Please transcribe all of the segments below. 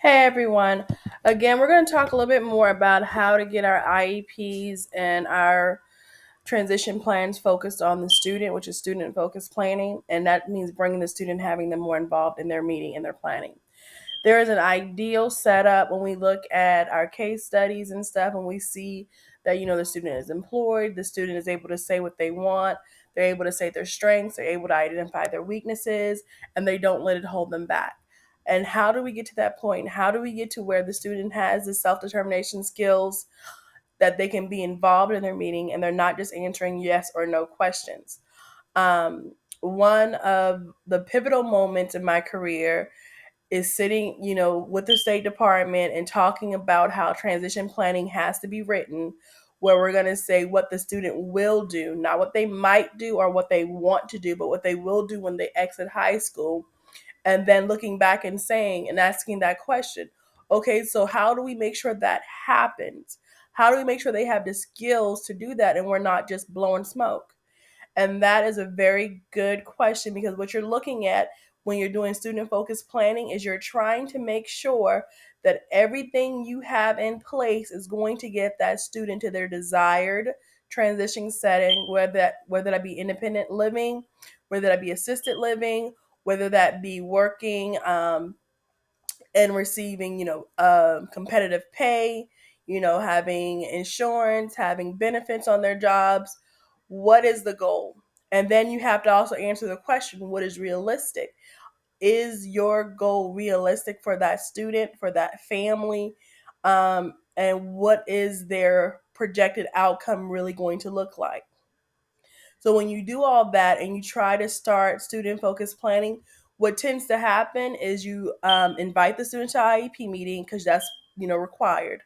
Hey everyone. Again, we're going to talk a little bit more about how to get our IEPs and our transition plans focused on the student, which is student focused planning. And that means bringing the student, having them more involved in their meeting and their planning. There is an ideal setup when we look at our case studies and stuff, and we see that, the student is employed, the student is able to say what they want, they're able to say their strengths, they're able to identify their weaknesses, and they don't let it hold them back. And how do we get to that point? How do we get to where the student has the self determination skills that they can be involved in their meeting and they're not just answering yes or no questions? One of the pivotal moments in my career is sitting, with the State Department and talking about how transition planning has to be written, where we're going to say what the student will do, not what they might do or what they want to do, but what they will do when they exit high school. And then looking back and saying and asking that question, okay, so how do we make sure that happens? How do we make sure they have the skills to do that and we're not just blowing smoke? And that is a very good question because what you're looking at when you're doing student focused planning is you're trying to make sure that everything you have in place is going to get that student to their desired transition setting, whether that be independent living, whether that be assisted living, whether that be working and receiving, competitive pay, having insurance, having benefits on their jobs. What is the goal? And then you have to also answer the question, what is realistic? Is your goal realistic for that student, for that family? And what is their projected outcome really going to look like? So when you do all that and you try to start student focused planning, what tends to happen is you invite the student to IEP meeting because that's required.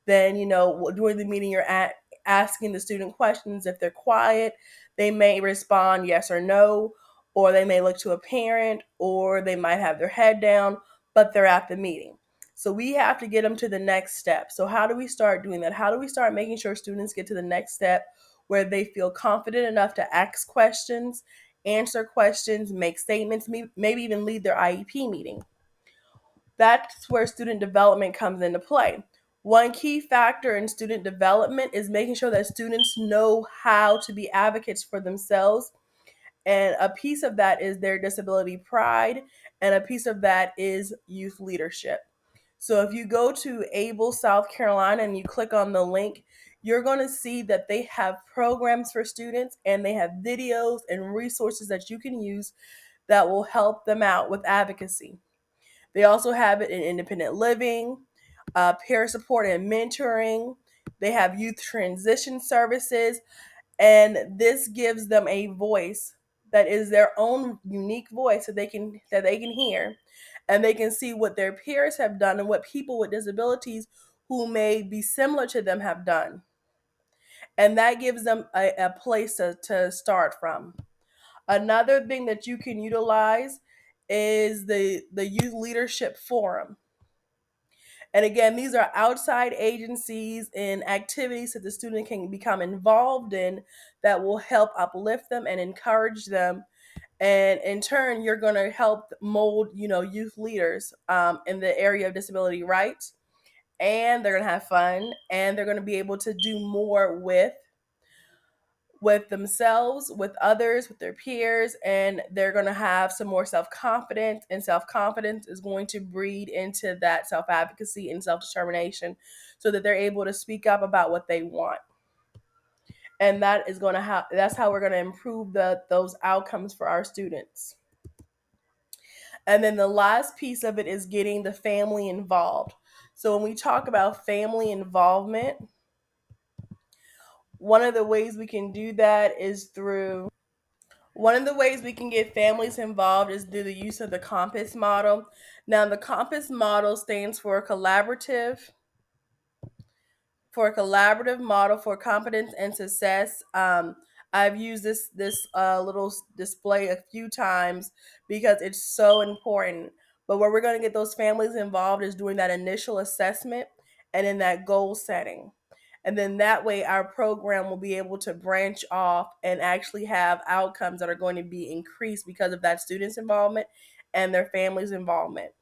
Then during the meeting you're asking the student questions. If they're quiet, they may respond yes or no, or they may look to a parent, or they might have their head down, but they're at the meeting. So we have to get them to the next step. So how do we start doing that? How do we start making sure students get to the next step where they feel confident enough to ask questions, answer questions, make statements, maybe even lead their IEP meeting? That's where student development comes into play. One key factor in student development is making sure that students know how to be advocates for themselves. And a piece of that is their disability pride, and a piece of that is youth leadership. So if you go to Able, South Carolina, and you click on the link, you're going to see that they have programs for students and they have videos and resources that you can use that will help them out with advocacy. They also have it in independent living, peer support and mentoring. They have youth transition services, and this gives them a voice that is their own unique voice that they can hear, and they can see what their peers have done and what people with disabilities who may be similar to them have done, and that gives them a place to start from. Another thing that you can utilize is the youth leadership forum. And again, these are outside agencies and activities that the student can become involved in that will help uplift them and encourage them. And in turn, you're going to help mold, youth leaders in the area of disability rights. And they're going to have fun, and they're going to be able to do more with themselves, with others, with their peers, and they're going to have some more self confidence. And self confidence is going to breed into that self advocacy and self determination so that they're able to speak up about what they want. And that's how we're going to improve those outcomes for our students. And then the last piece of it is getting the family involved. So when we talk about family involvement, one of the ways we can do that is through One of the ways we can get families involved is through the use of the compass model. Now, the compass model stands for a collaborative model for competence and success. I've used this little display a few times because it's so important. But where we're going to get those families involved is doing that initial assessment and in that goal setting. And then that way, our program will be able to branch off and actually have outcomes that are going to be increased because of that student's involvement and their family's involvement.